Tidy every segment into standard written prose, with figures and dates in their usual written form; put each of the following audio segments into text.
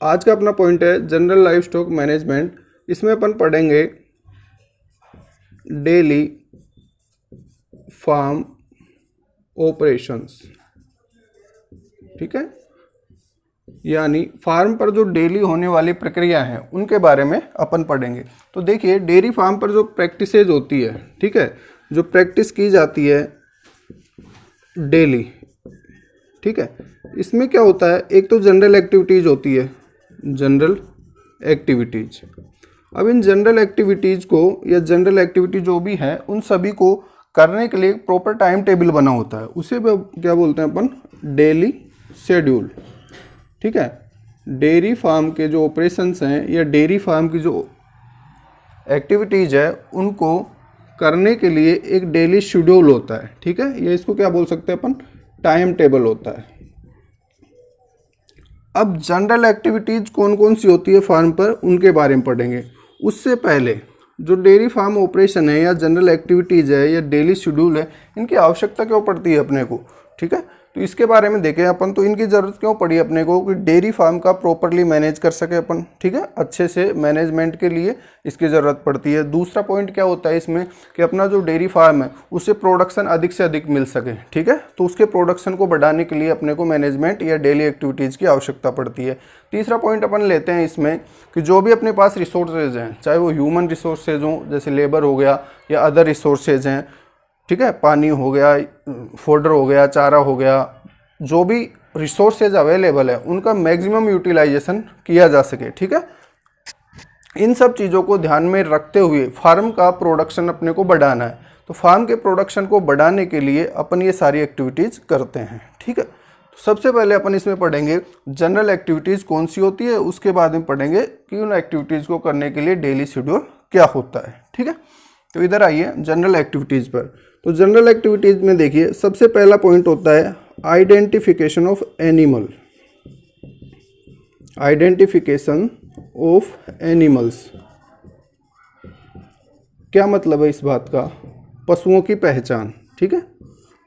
आज का अपना पॉइंट है जनरल लाइफ स्टॉक मैनेजमेंट। इसमें अपन पढ़ेंगे डेली फार्म ऑपरेशंस। ठीक है, यानी फार्म पर जो डेली होने वाली प्रक्रिया है उनके बारे में अपन पढ़ेंगे। तो देखिए, डेयरी फार्म पर जो प्रैक्टिसेज होती है, ठीक है, जो प्रैक्टिस की जाती है डेली, ठीक है, इसमें क्या होता है, एक तो जनरल एक्टिविटीज़ होती है, जनरल एक्टिविटीज़। अब इन जनरल एक्टिविटीज़ को या जनरल एक्टिविटी जो भी है उन सभी को करने के लिए एक प्रॉपर टाइम टेबल बना होता है, उसे क्या बोलते हैं अपन, डेली शेड्यूल। ठीक है, डेयरी फार्म के जो ऑपरेशंस हैं या डेयरी फार्म की जो एक्टिविटीज़ है उनको करने के लिए एक डेली शेड्यूल होता है। ठीक है, या इसको क्या बोल सकते हैं अपन, टाइम टेबल होता है। अब जनरल एक्टिविटीज़ कौन कौन सी होती है फार्म पर, उनके बारे में पढ़ेंगे। उससे पहले जो डेयरी फार्म ऑपरेशन है या जनरल एक्टिविटीज़ है या डेली शेड्यूल है, इनकी आवश्यकता क्यों पड़ती है अपने को। ठीक है, तो इसके बारे में देखें अपन, तो इनकी ज़रूरत क्यों पड़ी अपने को कि डेयरी फार्म का प्रॉपरली मैनेज कर सके अपन। ठीक है, अच्छे से मैनेजमेंट के लिए इसकी ज़रूरत पड़ती है। दूसरा पॉइंट क्या होता है इसमें कि अपना जो डेयरी फार्म है उससे प्रोडक्शन अधिक से अधिक मिल सके। ठीक है, तो उसके प्रोडक्शन को बढ़ाने के लिए अपने को मैनेजमेंट या डेली एक्टिविटीज़ की आवश्यकता पड़ती है। तीसरा पॉइंट अपन लेते हैं इसमें कि जो भी अपने पास रिसोर्सेज हैं, चाहे वो ह्यूमन रिसोर्सेज हों जैसे लेबर हो गया या अदर रिसोर्सेज हैं, ठीक है, पानी हो गया, फोडर हो गया, चारा हो गया, जो भी रिसोर्सेज अवेलेबल है उनका मैक्सिमम यूटिलाइजेशन किया जा सके। ठीक है, इन सब चीज़ों को ध्यान में रखते हुए फार्म का प्रोडक्शन अपने को बढ़ाना है। तो फार्म के प्रोडक्शन को बढ़ाने के लिए अपन ये सारी एक्टिविटीज़ करते हैं। ठीक है, तो सबसे पहले अपन इसमें पढ़ेंगे जनरल एक्टिविटीज़ कौन सी होती है, उसके बाद में पढ़ेंगे कि उन एक्टिविटीज़ को करने के लिए डेली शेड्यूल क्या होता है। ठीक है, तो इधर आइए जनरल एक्टिविटीज़ पर। तो जनरल एक्टिविटीज़ में देखिए, सबसे पहला पॉइंट होता है identification of animal. Identification of animals, क्या मतलब है इस बात का, पशुओं की पहचान। ठीक है,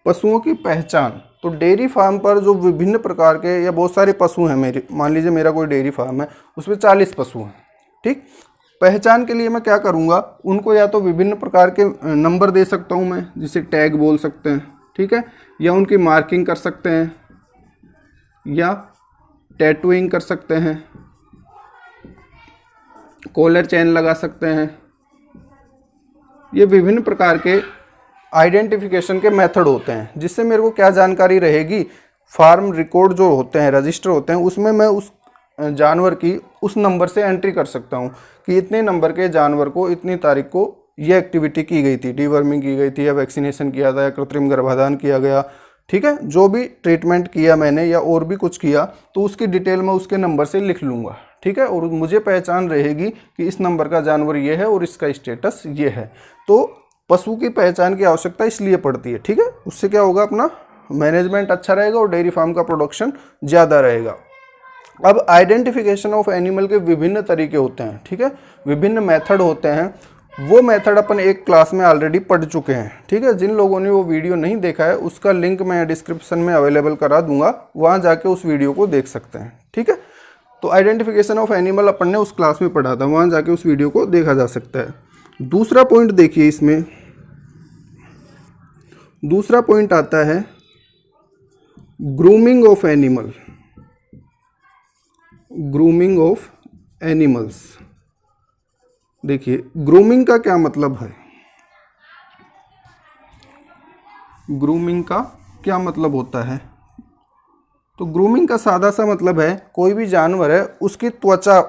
पशुओं की पहचान। तो डेयरी फार्म पर जो विभिन्न प्रकार के या बहुत सारे पशु हैं, मेरे मान लीजिए मेरा कोई डेयरी फार्म है, उसमें 40 पशु हैं। ठीक, पहचान के लिए मैं क्या करूँगा, उनको या तो विभिन्न प्रकार के नंबर दे सकता हूँ मैं, जिसे टैग बोल सकते हैं। ठीक है, या उनकी मार्किंग कर सकते हैं या टैटूइंग कर सकते हैं, कॉलर चेन लगा सकते हैं। ये विभिन्न प्रकार के आइडेंटिफिकेशन के मेथड होते हैं, जिससे मेरे को क्या जानकारी रहेगी, फार्म रिकॉर्ड जो होते हैं, रजिस्टर होते हैं, उसमें मैं उस जानवर की उस नंबर से एंट्री कर सकता हूँ कि इतने नंबर के जानवर को इतनी तारीख को ये एक्टिविटी की गई थी, डीवर्मिंग की गई थी या वैक्सीनेशन किया था या कृत्रिम गर्भाधान किया गया। ठीक है, जो भी ट्रीटमेंट किया मैंने या और भी कुछ किया, तो उसकी डिटेल मैं उसके नंबर से लिख लूँगा। ठीक है, और मुझे पहचान रहेगी कि इस नंबर का जानवर ये है और इसका स्टेटस ये है। तो पशु की पहचान की आवश्यकता इसलिए पड़ती है। ठीक है, उससे क्या होगा, अपना मैनेजमेंट अच्छा रहेगा और डेयरी फार्म का प्रोडक्शन ज़्यादा रहेगा। अब आइडेंटिफिकेशन ऑफ एनिमल के विभिन्न तरीके होते हैं। ठीक है, विभिन्न मेथड होते हैं। वो मेथड अपन एक क्लास में ऑलरेडी पढ़ चुके हैं। ठीक है, जिन लोगों ने वो वीडियो नहीं देखा है उसका लिंक मैं डिस्क्रिप्शन में अवेलेबल करा दूंगा, वहाँ जाके उस वीडियो को देख सकते हैं। ठीक है, तो आइडेंटिफिकेशन ऑफ एनिमल अपन ने उस क्लास में पढ़ा था, वहाँ जाके उस वीडियो को देखा जा सकता है। दूसरा पॉइंट देखिए, इसमें दूसरा पॉइंट आता है grooming of animal. Grooming of animals. देखिए, ग्रूमिंग का क्या मतलब है, ग्रूमिंग का क्या मतलब होता है। तो ग्रूमिंग का सादा सा मतलब है, कोई भी जानवर है उसकी त्वचा,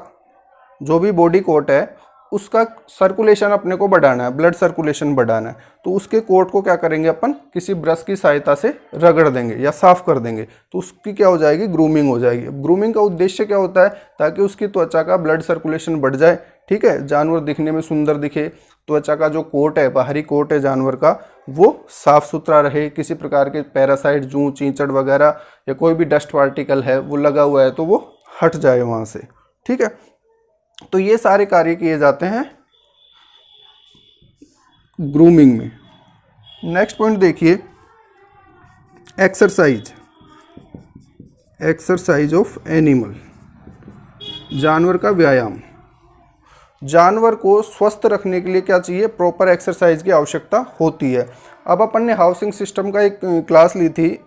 जो भी बॉडी कोट है, उसका सर्कुलेशन अपने को बढ़ाना है, ब्लड सर्कुलेशन बढ़ाना है। तो उसके कोट को क्या करेंगे अपन, किसी ब्रश की सहायता से रगड़ देंगे या साफ कर देंगे, तो उसकी क्या हो जाएगी, ग्रूमिंग हो जाएगी। ग्रूमिंग का उद्देश्य क्या होता है, ताकि उसकी त्वचा का ब्लड सर्कुलेशन बढ़ जाए। ठीक है, जानवर दिखने में सुंदर दिखे, त्वचा का जो कोट है, बाहरी कोट है जानवर का, वो साफ सुथरा रहे, किसी प्रकार के पैरासाइट, जूं, चींचड़ वगैरह या कोई भी डस्ट पार्टिकल है वो लगा हुआ है तो वो हट जाए वहाँ से। ठीक है, तो ये सारे कार्य किए जाते हैं ग्रूमिंग में। नेक्स्ट पॉइंट देखिए, एक्सरसाइज। Exercise of animal. जानवर का व्यायाम। जानवर को स्वस्थ रखने के लिए क्या चाहिए? प्रॉपर एक्सरसाइज की आवश्यकता होती है। अब अपन ने हाउसिंग सिस्टम का एक क्लास ली थी,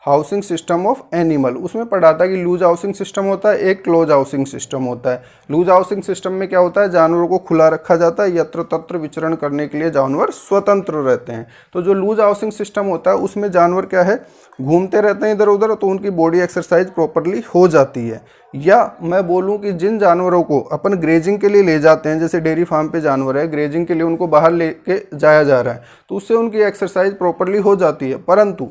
हाउसिंग सिस्टम ऑफ एनिमल। उसमें पढ़ा था कि लूज हाउसिंग सिस्टम होता है, एक क्लोज हाउसिंग सिस्टम होता है। लूज हाउसिंग सिस्टम में क्या होता है? जानवरों को खुला रखा जाता है, यत्र तत्र विचरण करने के लिए जानवर स्वतंत्र रहते हैं। तो जो लूज हाउसिंग सिस्टम होता है उसमें जानवर क्या है? घूमते रहते हैं इधर उधर, तो उनकी बॉडी एक्सरसाइज प्रॉपरली हो जाती है। या मैं बोलूं कि जिन जानवरों को अपन ग्रेजिंग के लिए ले जाते हैं, जैसे डेयरी फार्म पे जानवर है, ग्रेजिंग के लिए उनको बाहर लेके जाया जा रहा है, तो उससे उनकी एक्सरसाइज प्रॉपरली हो जाती है। परंतु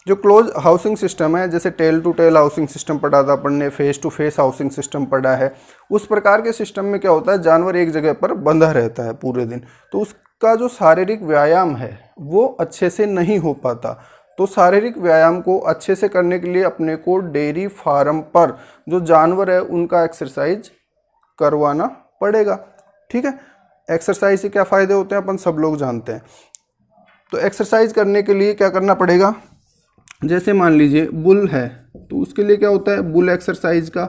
जो क्लोज हाउसिंग सिस्टम है, जैसे tail to tail housing system पढ़ा था अपन ने, face to face housing system पढ़ा है, उस प्रकार के सिस्टम में क्या होता है? जानवर एक जगह पर बंधा रहता है पूरे दिन, तो उसका जो शारीरिक व्यायाम है वो अच्छे से नहीं हो पाता। तो शारीरिक व्यायाम को अच्छे से करने के लिए अपने को डेयरी फार्म पर जो जानवर है उनका एक्सरसाइज करवाना पड़ेगा। ठीक है, एक्सरसाइज से क्या फ़ायदे होते हैं अपन सब लोग जानते हैं। तो एक्सरसाइज करने के लिए क्या करना पड़ेगा? जैसे मान लीजिए बुल है, तो उसके लिए क्या होता है? बुल एक्सरसाइज का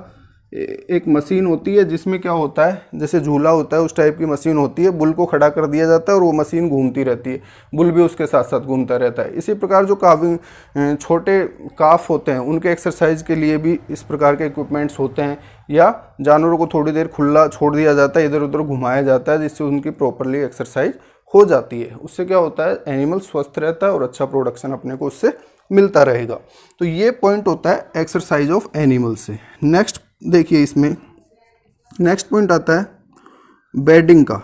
एक मशीन होती है, जिसमें क्या होता है, जैसे झूला होता है उस टाइप की मशीन होती है। बुल को खड़ा कर दिया जाता है और वो मशीन घूमती रहती है, बुल भी उसके साथ साथ घूमता रहता है। इसी प्रकार जो छोटे काफ होते हैं उनके एक्सरसाइज के लिए भी इस प्रकार के इक्विपमेंट्स होते हैं। या जानवरों को थोड़ी देर खुला छोड़ दिया जाता है, इधर उधर घुमाया जाता है, जिससे उनकी प्रॉपरली एक्सरसाइज हो जाती है। उससे क्या होता है? एनिमल स्वस्थ रहता है और अच्छा प्रोडक्शन अपने को उससे मिलता रहेगा। तो ये पॉइंट होता है एक्सरसाइज ऑफ एनिमल से। नेक्स्ट देखिए, इसमें नेक्स्ट पॉइंट आता है बेडिंग का।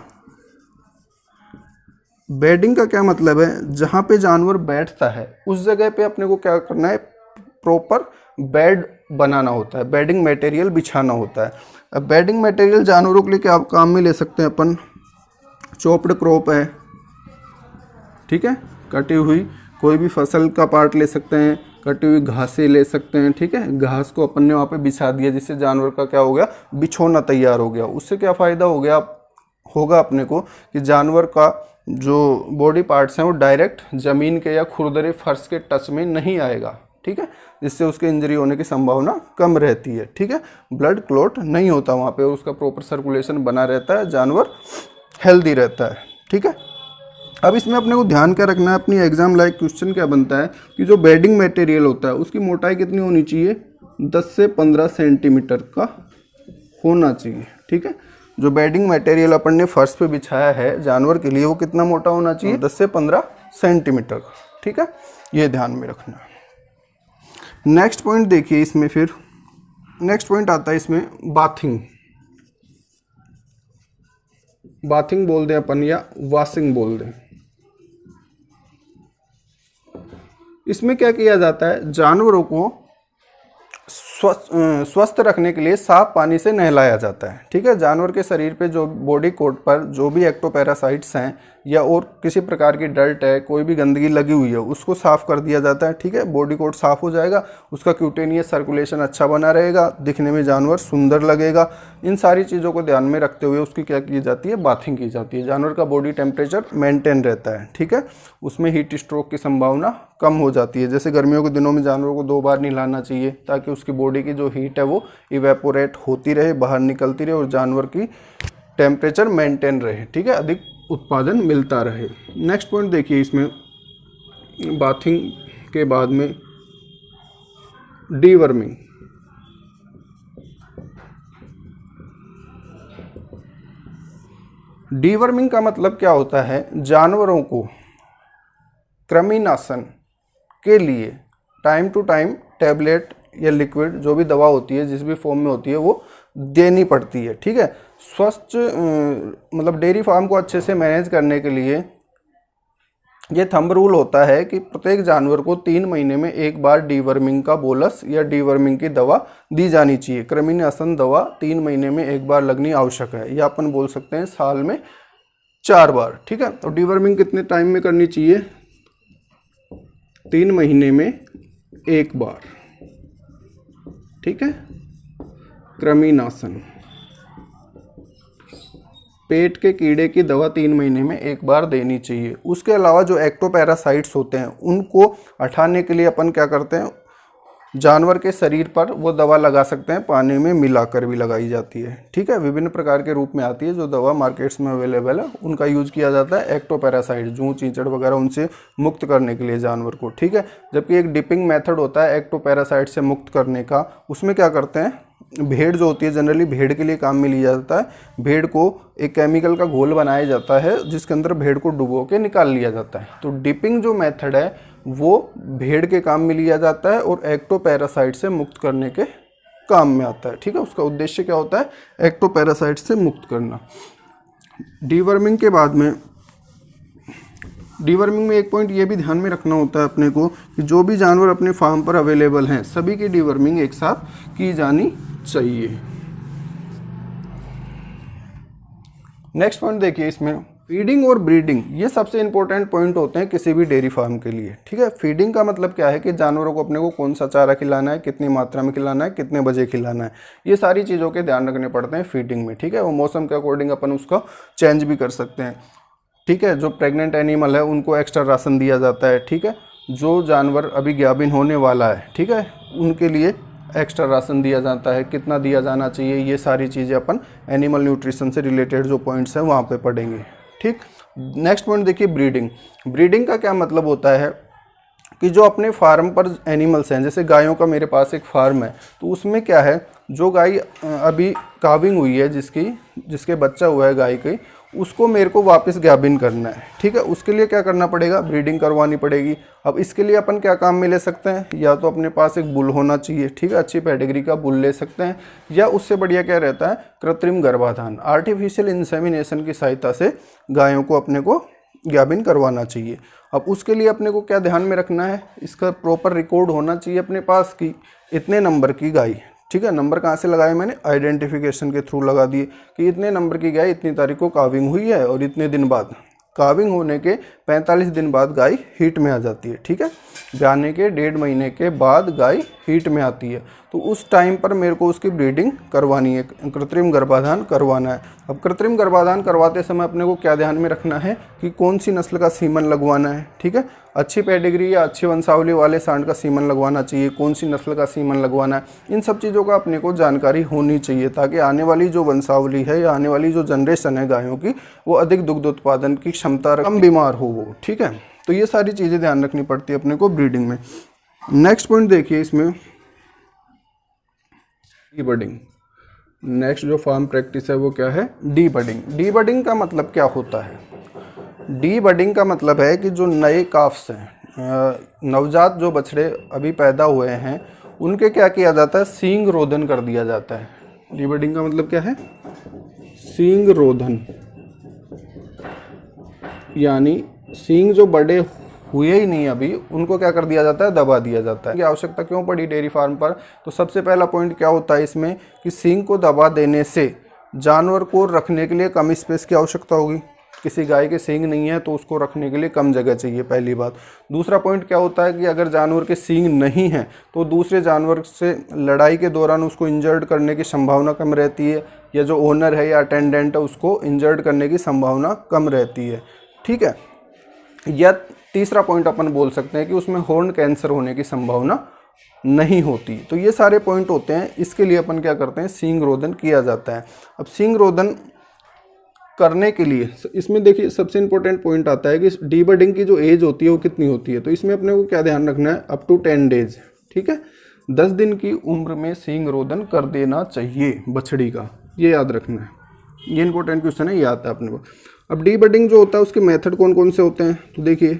बेडिंग का क्या मतलब है? जहाँ पे जानवर बैठता है उस जगह पे अपने को क्या करना है? प्रॉपर बेड बनाना होता है, बेडिंग मटेरियल बिछाना होता है। अब बेडिंग मटेरियल जानवरों के लिए क्या काम में ले सकते हैं अपन? चॉप्ड क्रॉप है, ठीक है, कटी हुई कोई भी फसल का पार्ट ले सकते हैं, कटी हुई घासें ले सकते हैं। ठीक है, घास को अपन ने वहाँ पे बिछा दिया, जिससे जानवर का क्या हो गया? बिछौना तैयार हो गया। उससे क्या फ़ायदा हो गया होगा अपने को कि जानवर का जो बॉडी पार्ट्स हैं वो डायरेक्ट ज़मीन के या खुरदरे फर्श के टच में नहीं आएगा। ठीक है, जिससे उसके इंजरी होने की संभावना कम रहती है। ठीक है, ब्लड क्लॉट नहीं होता वहाँ पे, उसका प्रॉपर सर्कुलेशन बना रहता है, जानवर हेल्दी रहता है। ठीक है, अब इसमें अपने को ध्यान क्या रखना है? अपनी एग्जाम लाइक क्वेश्चन क्या बनता है कि जो बेडिंग मटेरियल होता है उसकी मोटाई कितनी होनी चाहिए? 10 से 15 सेंटीमीटर का होना चाहिए। ठीक है, जो बेडिंग मटेरियल अपन ने फर्श पे बिछाया है जानवर के लिए, वो कितना मोटा होना चाहिए? 10 से 15 सेंटीमीटर का। ठीक है, ये ध्यान में रखना। नेक्स्ट पॉइंट देखिए इसमें, फिर नेक्स्ट पॉइंट आता है इसमें बाथिंग। बाथिंग बोल दें अपन या वॉशिंग बोल दें। इसमें क्या किया जाता है? जानवरों को स्वस्थ रखने के लिए साफ पानी से नहलाया जाता है। ठीक है, जानवर के शरीर पे जो बॉडी कोट पर जो भी एक्टोपैरासाइट्स हैं या और किसी प्रकार की डर्ट है, कोई भी गंदगी लगी हुई है, उसको साफ कर दिया जाता है। ठीक है, बॉडी कोट साफ हो जाएगा, उसका क्यूटेनियस सर्कुलेशन अच्छा बना रहेगा, दिखने में जानवर सुंदर लगेगा। इन सारी चीज़ों को ध्यान में रखते हुए उसकी क्या की जाती है? बाथिंग की जाती है। जानवर का बॉडी टेम्परेचर मेंटेन रहता है। ठीक है, उसमें हीट स्ट्रोक की संभावना कम हो जाती है। जैसे गर्मियों के दिनों में जानवरों को 2 बार नहलाना चाहिए, ताकि उसकी बॉडी की जो हीट है वो इवेपोरेट होती रहे, बाहर निकलती रहे और जानवर की टेम्परेचर मेंटेन रहे। ठीक है, अधिक उत्पादन मिलता रहे। नेक्स्ट पॉइंट देखिए इसमें, बाथिंग के बाद में डीवर्मिंग। डीवर्मिंग का मतलब क्या होता है? जानवरों को कृमिनाशन के लिए टाइम टू टाइम टैबलेट या लिक्विड जो भी दवा होती है, जिस भी फॉर्म में होती है, वो देनी पड़ती है। ठीक है, स्वस्थ मतलब डेयरी फार्म को अच्छे से मैनेज करने के लिए ये थंब रूल होता है कि प्रत्येक जानवर को 3 महीने में एक बार डीवर्मिंग का बोलस या डीवर्मिंग की दवा दी जानी चाहिए। कृमिनाशन दवा 3 महीने में एक बार लगनी आवश्यक है, या अपन बोल सकते हैं साल में 4 बार। ठीक है, तो डीवर्मिंग कितने टाइम में करनी चाहिए? 3 महीने में एक बार। ठीक है, कृमिनाशन पेट के कीड़े की दवा 3 महीने में एक बार देनी चाहिए। उसके अलावा जो एक्टोपैरासाइट्स होते हैं उनको हटाने के लिए अपन क्या करते हैं? जानवर के शरीर पर वो दवा लगा सकते हैं, पानी में मिलाकर भी लगाई जाती है। ठीक है, विभिन्न प्रकार के रूप में आती है। जो दवा मार्केट्स में अवेलेबल है उनका यूज किया जाता है एक्टोपैरासाइट, जूं चींचड़ वगैरह उनसे मुक्त करने के लिए जानवर को। ठीक है, जबकि एक डिपिंग मेथड होता है एक्टोपैरासाइट से मुक्त करने का। उसमें क्या करते हैं, भेड़ जो होती है, जनरली भेड़ के लिए काम में लिया जाता है। भेड़ को एक केमिकल का घोल बनाया जाता है जिसके अंदर भेड़ को डुबो के निकाल लिया जाता है। तो डिपिंग जो मेथड है वो भेड़ के काम में लिया जाता है और एक्टोपैरासाइट से मुक्त करने के काम में आता है। ठीक है, उसका उद्देश्य क्या होता है, एक्टोपैरासाइट से मुक्त करना। डीवर्मिंग के बाद में, डीवर्मिंग में एक पॉइंट ये भी ध्यान में रखना होता है अपने को कि जो भी जानवर अपने फार्म पर अवेलेबल हैं सभी की डीवर्मिंग एक साथ की जानी चाहिए। नेक्स्ट पॉइंट देखिए, इसमें फीडिंग और ब्रीडिंग ये सबसे इंपॉर्टेंट पॉइंट होते हैं किसी भी डेयरी फार्म के लिए। ठीक है, फीडिंग का मतलब क्या है कि जानवरों को अपने को कौन सा चारा खिलाना है, कितनी मात्रा में खिलाना है, कितने बजे खिलाना है, ये सारी चीज़ों के ध्यान रखने पड़ते हैं फीडिंग में। ठीक है, वो मौसम के अकॉर्डिंग अपन उसका चेंज भी कर सकते हैं। ठीक है, जो प्रेग्नेंट एनिमल है उनको एक्स्ट्रा राशन दिया जाता है। ठीक है, जो जानवर अभी गाभिन होने वाला है, ठीक है, उनके लिए एक्स्ट्रा राशन दिया जाता है, कितना दिया जाना चाहिए, ये सारी चीज़ें अपन एनिमल न्यूट्रिशन से रिलेटेड जो पॉइंट्स हैं वहाँ पे पढ़ेंगे। ठीक, नेक्स्ट पॉइंट देखिए ब्रीडिंग। ब्रीडिंग का क्या मतलब होता है कि जो अपने फार्म पर एनिमल्स हैं, जैसे गायों का मेरे पास एक फार्म है, तो उसमें क्या है, जो गाय अभी काविंग हुई है, जिसके बच्चा हुआ है गाय के, उसको मेरे को वापस गाभिन करना है। ठीक है, उसके लिए क्या करना पड़ेगा, ब्रीडिंग करवानी पड़ेगी। अब इसके लिए अपन क्या काम में ले सकते हैं, या तो अपने पास एक बुल होना चाहिए, ठीक है, अच्छी पेडिग्री का बुल ले सकते हैं, या उससे बढ़िया क्या रहता है, कृत्रिम गर्भाधान, आर्टिफिशियल इंसेमिनेशन की सहायता से गायों को अपने को गाभिन करवाना चाहिए। अब उसके लिए अपने को क्या ध्यान में रखना है, इसका प्रॉपर रिकॉर्ड होना चाहिए अपने पास कि इतने नंबर की गाय। ठीक है, नंबर कहाँ से लगाए मैंने, आइडेंटिफिकेशन के थ्रू लगा दिए कि इतने नंबर की गाय इतनी तारीख को काविंग हुई है और इतने दिन बाद, काविंग होने के 45 दिन बाद गाय हीट में आ जाती है। ठीक है, ब्याने के 1.5 महीने के बाद गाय हीट में आती है, तो उस टाइम पर मेरे को उसकी ब्रीडिंग करवानी है, कृत्रिम गर्भाधान करवाना है। अब कृत्रिम गर्भाधान करवाते समय अपने को क्या ध्यान में रखना है कि कौन सी नस्ल का सीमन लगवाना है। ठीक है, अच्छी पेडिग्री या अच्छी वंशावली वाले सांड का सीमन लगवाना चाहिए, कौन सी नस्ल का सीमन लगवाना है, इन सब चीज़ों का अपने को जानकारी होनी चाहिए, ताकि आने वाली जो वंशावली है या आने वाली जो जनरेशन है गायों की, वो अधिक दुग्ध उत्पादन की क्षमता, कम बीमार हो वो। ठीक है, तो ये सारी चीज़ें ध्यान रखनी पड़ती है अपने को ब्रीडिंग में। नेक्स्ट पॉइंट देखिए, इसमें डीबडिंग। नेक्स्ट जो फार्म प्रैक्टिस है वो क्या है, डीबडिंग। डीबडिंग का मतलब क्या होता है, डीबडिंग का मतलब है कि जो नए काफ्स हैं, नवजात जो बछड़े अभी पैदा हुए हैं, उनके क्या किया जाता है, सींग रोधन कर दिया जाता है। डीबडिंग का मतलब क्या है, सींग रोधन, यानी सींग जो बड़े हुए ही नहीं अभी, उनको क्या कर दिया जाता है, दबा दिया जाता है। की आवश्यकता क्यों पड़ी डेयरी फार्म पर, तो सबसे पहला पॉइंट क्या होता है इसमें कि सींग को दबा देने से जानवर को रखने के लिए कम स्पेस की आवश्यकता होगी। किसी गाय के सींग नहीं है तो उसको रखने के लिए कम जगह चाहिए, पहली बात। दूसरा पॉइंट क्या होता है कि अगर जानवर के सींग नहीं है तो दूसरे जानवर से लड़ाई के दौरान उसको इंजर्ड करने की संभावना कम रहती है, या जो ओनर है या अटेंडेंट है उसको इंजर्ड करने की संभावना कम रहती है। ठीक है, या तीसरा पॉइंट अपन बोल सकते हैं कि उसमें हॉर्न कैंसर होने की संभावना नहीं होती। तो ये सारे पॉइंट होते हैं, इसके लिए अपन क्या करते हैं, सींग रोधन किया जाता है। अब सींग रोधन करने के लिए इसमें देखिए सबसे इंपॉर्टेंट पॉइंट आता है कि डीबडिंग की जो एज होती है वो कितनी होती है। तो इसमें अपने को क्या ध्यान रखना है, अप टू 10 डेज। ठीक है, 10 दिन की उम्र में सींग रोधन कर देना चाहिए बछड़ी का, ये याद रखना है। ये इंपॉर्टेंट क्वेश्चन है, ये आता है अपने को। अब डीबडिंग जो होता है उसके मेथड कौन कौन से होते हैं, तो देखिए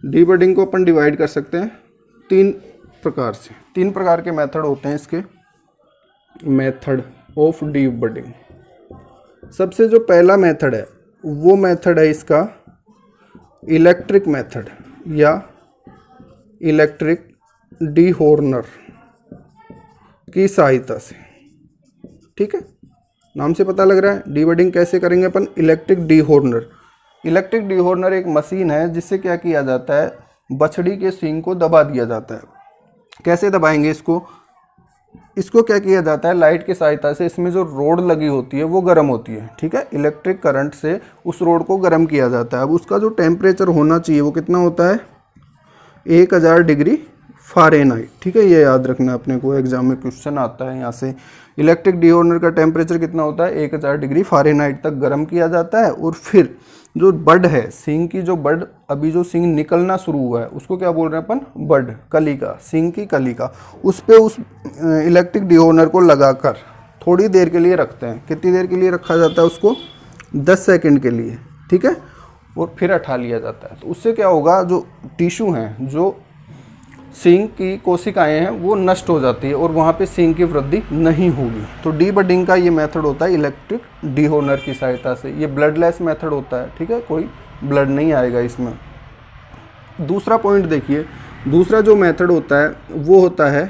डीबडिंग को अपन डिवाइड कर सकते हैं 3 प्रकार से। 3 प्रकार के मेथड होते हैं इसके, मेथड ऑफ डीबडिंग। सबसे जो पहला मेथड है वो मेथड है इसका इलेक्ट्रिक मेथड या इलेक्ट्रिक डीहॉर्नर की सहायता से। ठीक है, नाम से पता लग रहा है डीबडिंग कैसे करेंगे अपन, इलेक्ट्रिक डीहॉर्नर। इलेक्ट्रिक डीहॉर्नर एक मशीन है जिससे क्या किया जाता है, बछड़ी के सींग को दबा दिया जाता है। कैसे दबाएंगे इसको क्या किया जाता है, लाइट की सहायता से इसमें जो रोड लगी होती है वो गर्म होती है। ठीक है, इलेक्ट्रिक करंट से उस रोड को गर्म किया जाता है। अब उसका जो टेम्परेचर होना चाहिए वो कितना होता है, 1000 डिग्री फ़ारेनहाइट। ठीक है, ये याद रखना अपने को, एग्जाम में क्वेश्चन आता है यहाँ से। इलेक्ट्रिक डीहॉर्नर का टेम्परेचर कितना होता है, 1000 डिग्री फ़ारेनहाइट तक गर्म किया जाता है। और फिर जो बड है, सींग की जो बड, अभी जो सींग निकलना शुरू हुआ है उसको क्या बोल रहे हैं अपन, बड, कली का, सींग की कली का, उस पे उस इलेक्ट्रिक डीहॉर्नर को लगाकर थोड़ी देर के लिए रखते हैं। कितनी देर के लिए रखा जाता है उसको, 10 सेकंड के लिए। ठीक है, और फिर हटा लिया जाता है। तो उससे क्या होगा, जो टिश्यू हैं, जो सींग की कोशिकाएं हैं, वो नष्ट हो जाती है और वहाँ पे सींग की वृद्धि नहीं होगी। तो डीबडिंग का ये मेथड होता है इलेक्ट्रिक डीहॉर्नर की सहायता से। ये ब्लडलेस मेथड होता है। ठीक है, कोई ब्लड नहीं आएगा इसमें। दूसरा पॉइंट देखिए, दूसरा जो मेथड होता है वो होता है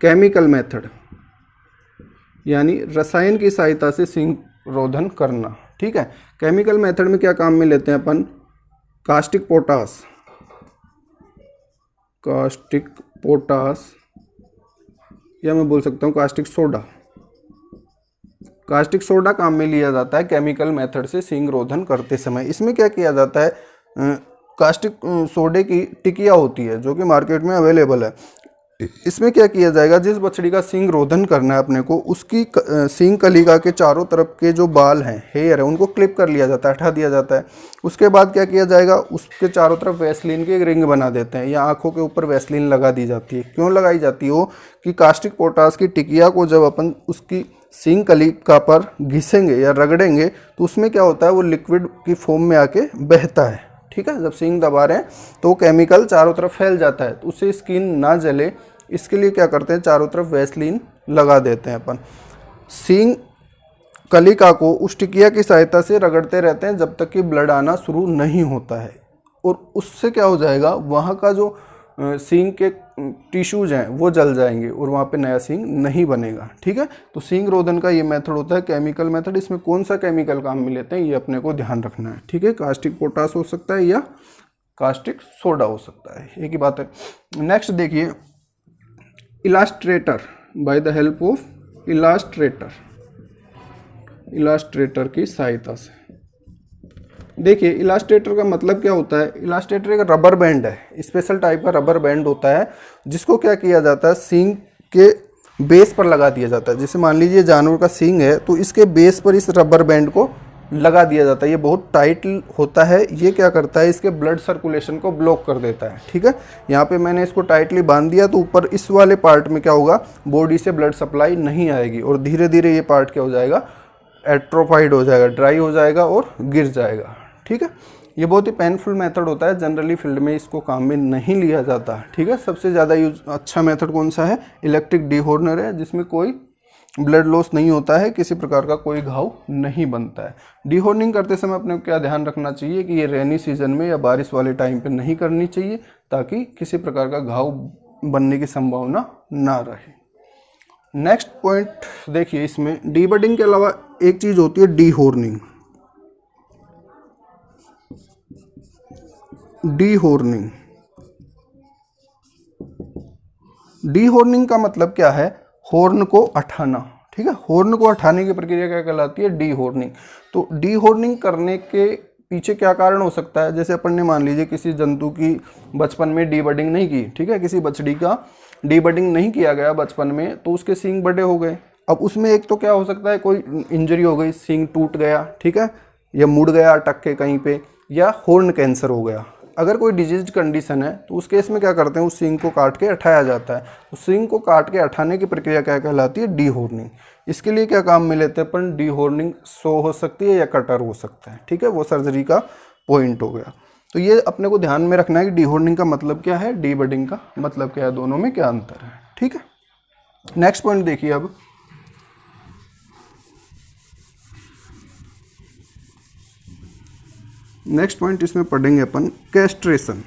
केमिकल मेथड, यानी रसायन की सहायता से सींग रोधन करना। ठीक है, केमिकल मेथड में क्या काम में लेते हैं अपन, कास्टिक पोटास, कास्टिक पोटास, या मैं बोल सकता हूँ कास्टिक सोडा। कास्टिक सोडा काम में लिया जाता है केमिकल मेथड से सींग रोधन करते समय। इसमें क्या किया जाता है, कास्टिक सोडे की टिकिया होती है जो कि मार्केट में अवेलेबल है। इसमें क्या किया जाएगा, जिस बछड़ी का सींग रोधन करना है अपने को, उसकी सींग कलिका के चारों तरफ के जो बाल हैं, हेयर है, उनको क्लिप कर लिया जाता है, हटा दिया जाता है। उसके बाद क्या किया जाएगा, उसके चारों तरफ वैसलीन की एक रिंग बना देते हैं, या आंखों के ऊपर वैसलीन लगा दी जाती है। क्यों लगाई जाती है वो, कि कास्टिक पोटास की टिकिया को जब अपन उसकी सींग कलिका पर घिसेंगे या रगड़ेंगे तो उसमें क्या होता है, वो लिक्विड की फॉर्म में आके बहता है। ठीक है, जब सींग दबा रहे हैं तो केमिकल चारों तरफ फैल जाता है, तो उससे स्किन ना जले, इसके लिए क्या करते हैं, चारों तरफ वैसलीन लगा देते हैं अपन। सींग कलिका को उस टिकिया की सहायता से रगड़ते रहते हैं जब तक कि ब्लड आना शुरू नहीं होता है। और उससे क्या हो जाएगा, वहाँ का जो सींग के टिश्यूज हैं वो जल जाएंगे और वहाँ पे नया सींग नहीं बनेगा। ठीक है, तो सींग रोधन का ये मेथड होता है केमिकल मेथड। इसमें कौन सा केमिकल काम में लेते हैं ये अपने को ध्यान रखना है। ठीक है, कास्टिक पोटास हो सकता है या कास्टिक सोडा हो सकता है, एक ही बात है। नेक्स्ट देखिए, Illustrator, by the help of Illustrator, Illustrator की सहायता से। देखिए, इलास्ट्रेटर का मतलब क्या होता है, इलास्ट्रेटर एक रबर बैंड है, स्पेशल टाइप का रबर बैंड होता है, जिसको क्या किया जाता है, सींग के बेस पर लगा दिया जाता है। जैसे मान लीजिए जानवर का सींग है तो इसके बेस पर इस रबर बैंड को लगा दिया जाता है। ये बहुत टाइट होता है, ये क्या करता है, इसके ब्लड सर्कुलेशन को ब्लॉक कर देता है। ठीक है, यहाँ पे मैंने इसको टाइटली बांध दिया तो ऊपर इस वाले पार्ट में क्या होगा, बॉडी से ब्लड सप्लाई नहीं आएगी और धीरे धीरे ये पार्ट क्या हो जाएगा, एट्रोफाइड हो जाएगा, ड्राई हो जाएगा और गिर जाएगा। ठीक है, ये बहुत ही पेनफुल मेथड होता है, जनरली फील्ड में इसको काम में नहीं लिया जाता। ठीक है, सबसे ज़्यादा यूज अच्छा मेथड कौन सा है, इलेक्ट्रिक डीहॉर्नर है, जिसमें कोई ब्लड लॉस नहीं होता है, किसी प्रकार का कोई घाव नहीं बनता है। डीहॉर्निंग करते समय अपने को क्या ध्यान रखना चाहिए कि ये रेनी सीजन में या बारिश वाले टाइम पे नहीं करनी चाहिए, ताकि किसी प्रकार का घाव बनने की संभावना ना रहे। नेक्स्ट पॉइंट देखिए, इसमें डीबडिंग के अलावा एक चीज़ होती है डीहॉर्निंग। डीहॉर्निंग, डीहॉर्निंग का मतलब क्या है, हॉर्न को हटाना। ठीक है, हॉर्न को हटाने की प्रक्रिया क्या कहलाती है, डीहॉर्निंग। तो डीहॉर्निंग करने के पीछे क्या कारण हो सकता है, जैसे अपन ने मान लीजिए किसी जंतु की बचपन में डीबडिंग नहीं की। ठीक है, किसी बछड़ी का डीबडिंग नहीं किया गया बचपन में, तो उसके सींग बड़े हो गए। अब उसमें एक तो क्या हो सकता है, कोई इंजरी हो गई, सींग टूट गया, ठीक है, या मुड़ गया अटक के कहीं पे, या हॉर्न कैंसर हो गया। अगर कोई डिजीज कंडीशन है तो उस केस में क्या करते हैं, उस सींग को काट के हटाया जाता है। उस सींग को काट के हटाने की प्रक्रिया क्या कहलाती है, डीहॉर्निंग। इसके लिए क्या काम में लेते हैं अपन, डीहॉर्निंग सो हो सकती है या कटर हो सकता है। ठीक है, वो सर्जरी का पॉइंट हो गया। तो ये अपने को ध्यान में रखना है कि डीहॉर्निंग का मतलब क्या है, डीबडिंग का मतलब क्या है, दोनों में क्या अंतर है। ठीक है, नेक्स्ट पॉइंट देखिए। अब नेक्स्ट पॉइंट इसमें पढ़ेंगे अपन कैस्ट्रेशन।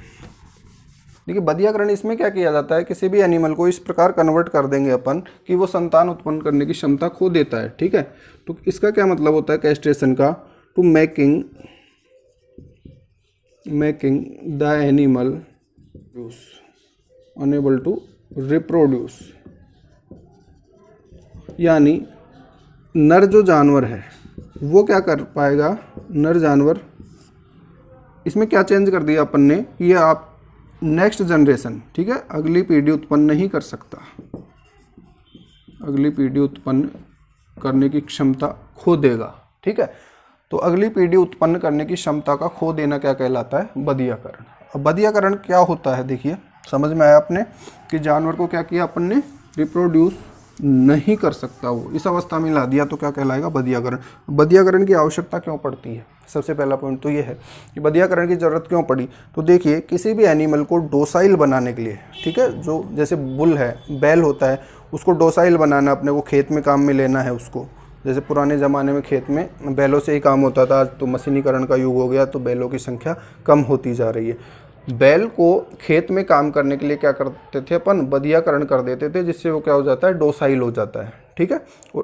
देखिए, बधियाकरण इसमें क्या किया जाता है, किसी भी एनिमल को इस प्रकार कन्वर्ट कर देंगे अपन कि वो संतान उत्पन्न करने की क्षमता खो देता है। ठीक है, तो इसका क्या मतलब होता है कैस्ट्रेशन का, to making the animal unable to reproduce, यानी नर जो जानवर है वो क्या कर पाएगा, नर जानवर, इसमें क्या चेंज कर दिया अपन ने, ये आप नेक्स्ट जनरेशन, ठीक है, अगली पीढ़ी उत्पन्न नहीं कर सकता, अगली पीढ़ी उत्पन्न करने की क्षमता खो देगा, ठीक है। तो अगली पीढ़ी उत्पन्न करने की क्षमता का खो देना क्या कहलाता है? बदियाकरण। अब बदियाकरण क्या होता है, देखिए समझ में आया आपने कि जानवर को क्या किया अपन ने, रिप्रोड्यूस नहीं कर सकता, वो इस अवस्था में ला दिया, तो क्या कहलाएगा? बदियाकरण। बदियाकरण की आवश्यकता क्यों पड़ती है? सबसे पहला पॉइंट तो ये है कि बदियाकरण की ज़रूरत क्यों पड़ी। तो देखिए किसी भी एनिमल को डोसाइल बनाने के लिए, ठीक है, जो जैसे बुल है, बैल होता है, उसको डोसाइल बनाना, अपने को खेत में काम में लेना है उसको। जैसे पुराने ज़माने में खेत में बैलों से ही काम होता था, आज तो मशीनीकरण का युग हो गया, तो बैलों की संख्या कम होती जा रही है। बैल को खेत में काम करने के लिए क्या करते थे अपन? बदियाकरण कर देते थे, जिससे वो क्या हो जाता है? डोसाइल हो जाता है, ठीक है, और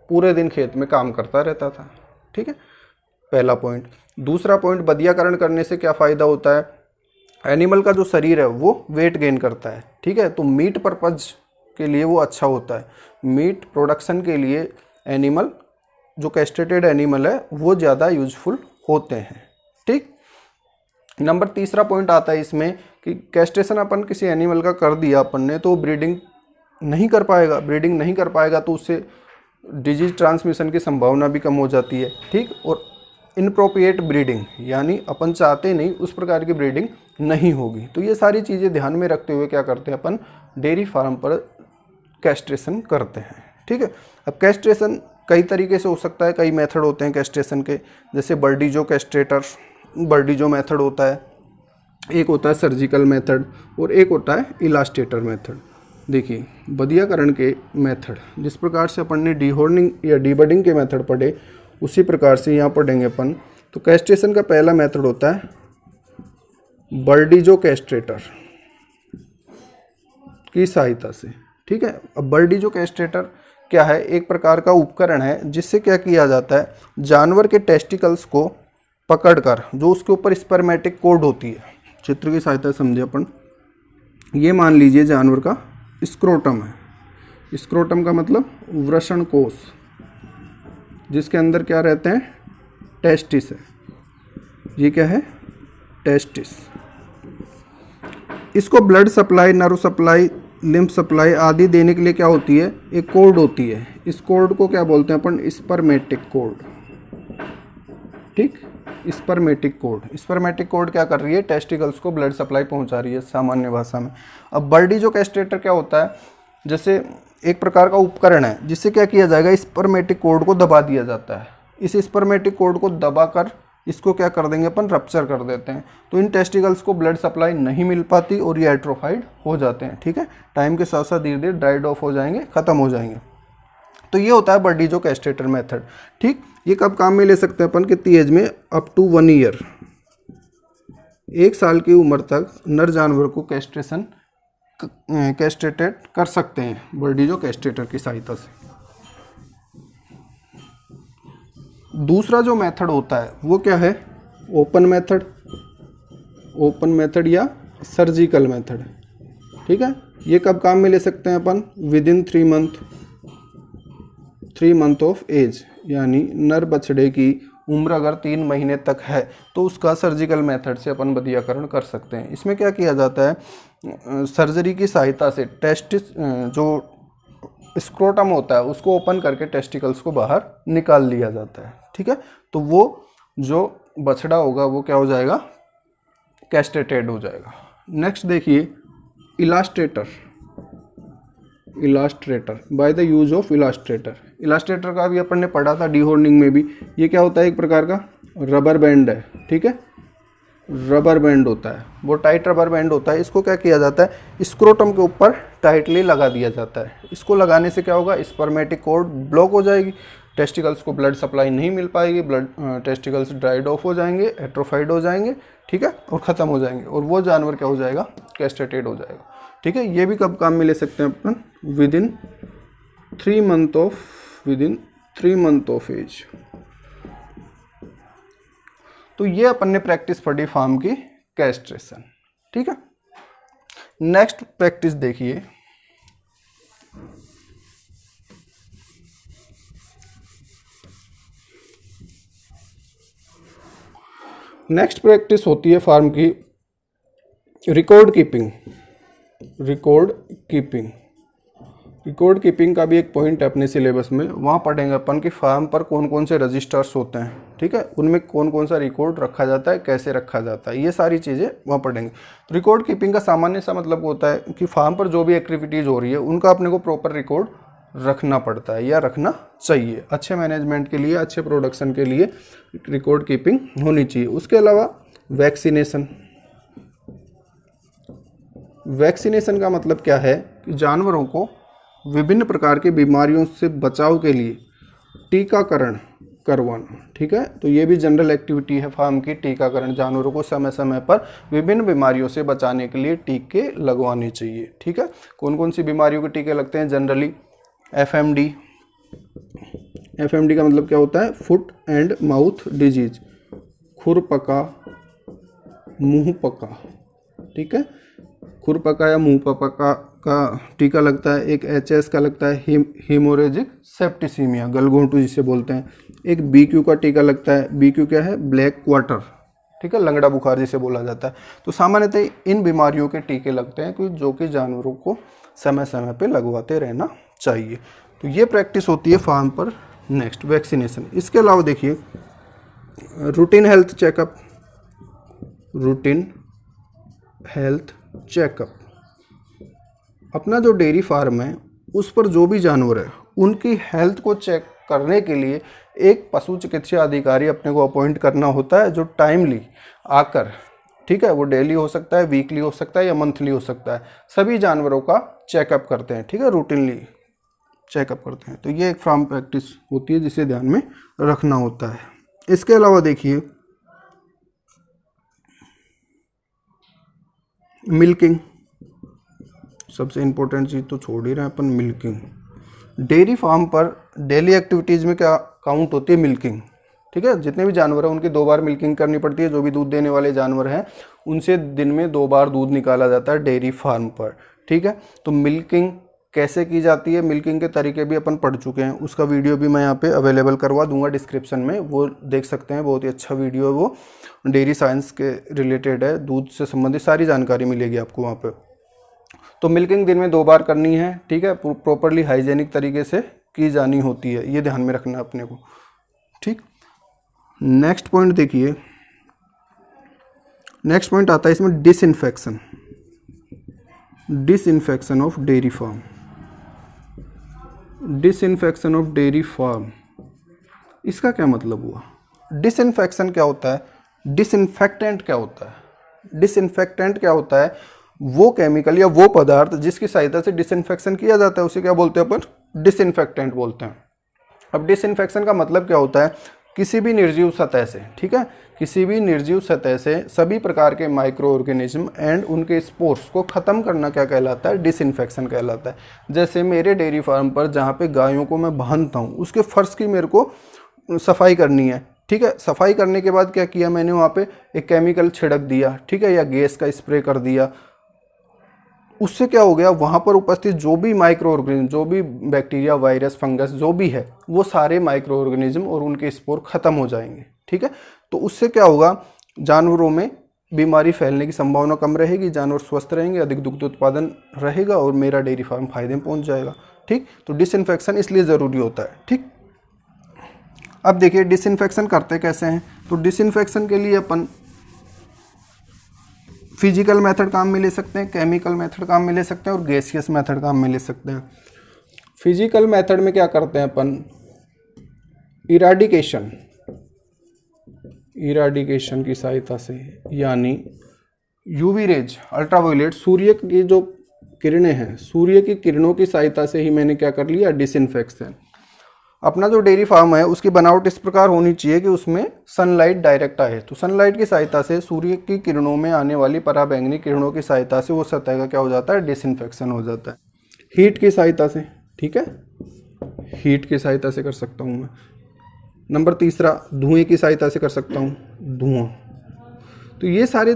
पूरे दिन खेत में काम करता रहता था, ठीक है, पहला पॉइंट। दूसरा पॉइंट, बदियाकरण करने से क्या फ़ायदा होता है? एनिमल का जो शरीर है वो वेट गेन करता है, ठीक है, तो मीट पर्पज़ के लिए वो अच्छा होता है। मीट प्रोडक्शन के लिए एनिमल, जो कैस्ट्रेटेड एनिमल है, वो ज़्यादा यूजफुल होते हैं, ठीक। नंबर तीसरा पॉइंट आता है इसमें कि कैस्ट्रेशन अपन किसी एनिमल का कर दिया अपन ने, तो ब्रीडिंग नहीं कर पाएगा, ब्रीडिंग नहीं कर पाएगा तो उससे डिजीज ट्रांसमिशन की संभावना भी कम हो जाती है, ठीक। और इनप्रोप्रिएट ब्रीडिंग, यानी अपन चाहते नहीं उस प्रकार की ब्रीडिंग नहीं होगी। तो ये सारी चीज़ें ध्यान में रखते हुए क्या करते हैं अपन? डेयरी फार्म पर कैस्ट्रेशन करते हैं, ठीक है। अब कैस्ट्रेशन कई तरीके से हो सकता है, कई मेथड होते हैं कैस्ट्रेशन के, जैसे बर्डीजो कैस्ट्रेटर, बर्डीजो मेथड होता है, एक होता है सर्जिकल मेथड, और एक होता है इलास्टेटर मेथड। देखिए बदियाकरण के मेथड, जिस प्रकार से अपन ने डीहॉर्निंग या डीबडिंग के मेथड पढ़े, उसी प्रकार से यहाँ पढ़ेंगे अपन। तो कैस्ट्रेशन का पहला मेथड होता है बर्डीजो कैस्ट्रेटर की सहायता से, ठीक है। अब बर्डीजो कैस्ट्रेटर क्या है? एक प्रकार का उपकरण है जिससे क्या किया जाता है, जानवर के टेस्टिकल्स को पकड़कर, जो उसके ऊपर स्पर्मेटिक कोड होती है, चित्र की सहायता से समझे अपन। ये मान लीजिए जानवर का स्क्रोटम है, स्क्रोटम का मतलब वृषण कोश, जिसके अंदर क्या रहते हैं? टेस्टिस है। ये क्या है? टेस्टिस। इसको blood supply, nerve supply, lymph supply आदि देने के लिए क्या होती है? एक कोर्ड होती है। इस कोर्ड को क्या बोलते हैं अपन? स्पर्मेटिक कोर्ड, ठीक। स्पर्मेटिक कोर्ड, स्पर्मेटिक कोर्ड क्या कर रही है? टेस्टिकल्स को ब्लड सप्लाई पहुंचा रही है, सामान्य भाषा में। अब बर्डीजो कैस्ट्रेटर क्या होता है? जैसे एक प्रकार का उपकरण है जिससे क्या किया जाएगा? स्पर्मेटिक कोर्ड को दबा दिया जाता है। इस स्पर्मेटिक कोर्ड को दबाकर इसको क्या कर देंगे अपन? रप्चर कर देते हैं। तो इन टेस्टिकल्स को ब्लड सप्लाई नहीं मिल पाती और ये एट्रोफाइड हो जाते हैं, ठीक है। टाइम के साथ साथ धीरे धीरे ड्राइड ऑफ हो जाएंगे, खत्म हो जाएंगे। तो ये होता है बर्डीजो कैस्ट्रेटर मेथड, ठीक। ये कब काम में ले सकते हैं अपन? कितनी एज में? अप टू 1 ईयर, 1 साल की उम्र तक नर जानवर को कैस्ट्रेटेड कर सकते हैं बर्डीजो कैस्ट्रेटर की सहायता से। दूसरा जो मेथड होता है वो क्या है? ओपन मेथड, ओपन मेथड या सर्जिकल मेथड, ठीक है। ये कब काम में ले सकते हैं अपन? Within 3 month of age, यानी नर बछड़े की उम्र अगर 3 महीने तक है तो उसका सर्जिकल मेथड से अपन बदियाकरण कर सकते हैं। इसमें क्या किया जाता है? सर्जरी की सहायता से टेस्टिस, जो स्क्रोटम होता है, उसको ओपन करके टेस्टिकल्स को बाहर निकाल लिया जाता है, ठीक है। तो वो जो बछड़ा होगा वो क्या हो जाएगा? कैस्ट्रेटेड हो जाएगा। नेक्स्ट देखिए Illustrator, Illustrator by the use of Illustrator. Illustrator का भी अपन ने पढ़ा था डीहॉर्निंग में भी। ये क्या होता है? एक प्रकार का रबर बैंड है, ठीक है, रबर बैंड होता है, वो टाइट रबर बैंड होता है। इसको क्या किया जाता है? स्क्रोटम के ऊपर टाइटली लगा दिया जाता है। इसको लगाने से क्या होगा? स्पर्मेटिक कोर्ड ब्लॉक हो जाएगी, टेस्टिकल्स को ब्लड सप्लाई नहीं मिल पाएगी, ब्लड टेस्टिकल्स ड्राइड ऑफ हो जाएंगे, एट्रोफाइड हो जाएंगे, ठीक है, और ख़त्म हो जाएंगे, और वो जानवर क्या हो जाएगा? कैस्ट्रेटेड हो जाएगा, ठीक है। ये भी कब काम में ले सकते हैं अपन? Within 3 month of age. तो ये अपन ने प्रैक्टिस पढ़ी फार्म की कैस्ट्रेशन, ठीक है। नेक्स्ट प्रैक्टिस देखिए, नेक्स्ट प्रैक्टिस होती है फार्म की record keeping, record keeping, record keeping का भी एक पॉइंट है अपने सिलेबस में, वहाँ पढ़ेंगे अपन कि फार्म पर कौन कौन से रजिस्टर्स होते हैं, ठीक है, उनमें कौन कौन सा रिकॉर्ड रखा जाता है, कैसे रखा जाता है, ये सारी चीज़ें वहाँ पढ़ेंगे। तो रिकॉर्ड कीपिंग का सामान्य सा मतलब होता है कि फार्म पर जो भी एक्टिविटीज़ हो रही है उनका अपने को प्रॉपर रिकॉर्ड रखना पड़ता है या रखना चाहिए। अच्छे मैनेजमेंट के लिए, अच्छे प्रोडक्शन के लिए रिकॉर्ड कीपिंग होनी चाहिए। उसके अलावा वैक्सीनेशन, वैक्सीनेशन का मतलब क्या है कि जानवरों को विभिन्न प्रकार की बीमारियों से बचाव के लिए टीकाकरण करवाना, ठीक है। तो ये भी जनरल एक्टिविटी है फार्म की, टीकाकरण, जानवरों को समय समय पर विभिन्न बीमारियों से बचाने के लिए टीके लगवाने चाहिए, ठीक है। कौन कौन सी बीमारियों के टीके लगते हैं जनरली? एफएमडी, एफएमडी का मतलब क्या होता है? फुट एंड माउथ डिजीज, खुरपका, मुंहपका, ठीक है, खुरपका या मुंहपका का टीका लगता है। एक एचएस का लगता है हीमोरेजिक सेप्टिसीमिया, गलघोंटू जिसे बोलते हैं। एक बीक्यू का टीका लगता है, बीक्यू क्या है? ब्लैक क्वार्टर, ठीक है, लंगड़ा बुखार जिसे बोला जाता है। तो सामान्यतः इन बीमारियों के टीके लगते हैं जो कि जानवरों को समय समय पे लगवाते रहना चाहिए। तो ये प्रैक्टिस होती है फार्म पर। Next vaccination. इसके अलावा देखिए routine health checkup, routine health checkup, अपना जो डेयरी फार्म है उस पर जो भी जानवर है उनकी हेल्थ को चेक करने के लिए एक पशु चिकित्सा अधिकारी अपने को अपॉइंट करना होता है, जो टाइमली आकर, ठीक है, वो डेली हो सकता है, वीकली हो सकता है या मंथली हो सकता है, सभी जानवरों का चेकअप करते हैं, ठीक है, रूटीनली चेकअप करते हैं। तो ये एक फार्म प्रैक्टिस होती है जिसे ध्यान में रखना होता है। इसके अलावा देखिए मिल्किंग, सबसे इम्पोर्टेंट चीज़ तो छोड़ ही रहे हैं अपन, मिल्किंग। डेयरी फार्म पर डेली एक्टिविटीज़ में क्या काउंट होती है? मिल्किंग, ठीक है। जितने भी जानवर हैं उनकी 2 बार मिल्किंग करनी पड़ती है। जो भी दूध देने वाले जानवर हैं उनसे दिन में 2 बार दूध निकाला जाता है डेयरी फार्म पर, ठीक है। तो मिल्किंग कैसे की जाती है, मिल्किंग के तरीके भी अपन पढ़ चुके हैं, उसका वीडियो भी मैं यहाँ पे अवेलेबल करवा दूंगा डिस्क्रिप्शन में, वो देख सकते हैं, बहुत ही अच्छा वीडियो है वो, डेयरी साइंस के रिलेटेड है, दूध से संबंधित सारी जानकारी मिलेगी आपको वहाँ पे। तो मिल्किंग दिन में 2 बार करनी है, ठीक है, प्रॉपरली हाइजेनिक तरीके से की जानी होती है, ये ध्यान में रखना है अपने को, ठीक। नेक्स्ट पॉइंट देखिए, नेक्स्ट पॉइंट आता है इसमें disinfection, disinfection of dairy farm, disinfection of dairy farm, इसका क्या मतलब हुआ? डिसइंफेक्शन क्या होता है? डिसइंफेक्टेंट क्या होता है? डिसइंफेक्टेंट क्या होता है? वो केमिकल या वो पदार्थ जिसकी सहायता से डिसइंफेक्शन किया जाता है उसे क्या बोलते हैं अपन? डिसइंफेक्टेंट बोलते हैं। अब डिसइंफेक्शन का मतलब क्या होता है? किसी भी निर्जीव सतह से, ठीक है, किसी भी निर्जीव सतह से सभी प्रकार के माइक्रो ऑर्गेनिज्म एंड उनके स्पोर्स को ख़त्म करना क्या कहलाता है? डिसइंफेक्शन कहलाता है। जैसे मेरे डेयरी फार्म पर जहाँ पे गायों को मैं बांधता हूँ उसके फर्श की मेरे को सफाई करनी है, ठीक है। सफाई करने के बाद क्या किया मैंने? वहाँ पे एक केमिकल छिड़क दिया, ठीक है, या गैस का स्प्रे कर दिया। उससे क्या हो गया? वहाँ पर उपस्थित जो भी माइक्रो ऑर्गेनिज्म, जो भी बैक्टीरिया, वायरस, फंगस जो भी है, वो सारे माइक्रो ऑर्गेनिज्म और उनके स्पोर खत्म हो जाएंगे, ठीक है। तो उससे क्या होगा? जानवरों में बीमारी फैलने की संभावना कम रहेगी, जानवर स्वस्थ रहेंगे, अधिक दुग्ध उत्पादन रहेगा और मेरा डेयरी फार्म फायदे में पहुँच जाएगा, ठीक। तो डिसइंफेक्शन इसलिए ज़रूरी होता है, ठीक। अब देखिए डिसइंफेक्शन करते कैसे हैं। तो डिसइंफेक्शन के लिए अपन फिजिकल मेथड काम में ले सकते हैं, केमिकल मेथड काम में ले सकते हैं और गैसियस मेथड काम में ले सकते हैं। फिजिकल मेथड में क्या करते हैं अपन? इराडिकेशन, इराडिकेशन की सहायता से, यानी यूवी रेज, अल्ट्रावायलेट, सूर्य की जो किरणें हैं, सूर्य की किरणों की सहायता से ही मैंने क्या कर लिया? डिसइंफेक्शन। अपना जो डेयरी फार्म है उसकी बनावट इस प्रकार होनी चाहिए कि उसमें सनलाइट डायरेक्ट आए। तो सनलाइट की सहायता से, सूर्य की किरणों में आने वाली पराबैंगनी किरणों की सहायता से वो सतह का क्या हो जाता है? डिसइंफेक्शन हो जाता है। हीट की सहायता से, ठीक है, हीट की सहायता से कर सकता हूँ मैं। नंबर तीसरा, धुएं की सहायता से कर सकता हूँ, धुआं। तो ये सारे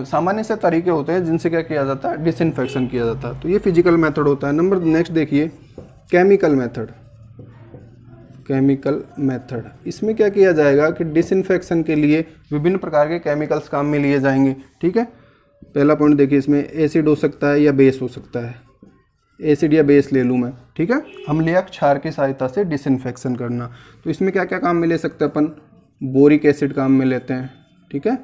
सामान्य से तरीके होते हैं जिनसे क्या किया जाता है? डिसइंफेक्शन किया जाता है। तो ये फिजिकल मेथड होता है। नंबर नेक्स्ट देखिए केमिकल मेथड, केमिकल मेथड। इसमें क्या किया जाएगा कि डिसइंफेक्शन के लिए विभिन्न प्रकार के केमिकल्स काम में लिए जाएंगे, ठीक है। पहला पॉइंट देखिए, इसमें एसिड हो सकता है या बेस हो सकता है, एसिड या बेस ले लूँ मैं, ठीक है। अम्लीय क्षार की सहायता से डिसइंफेक्शन करना, तो इसमें क्या क्या काम में ले सकते हैं अपन, बोरिक एसिड काम में लेते हैं, ठीक है।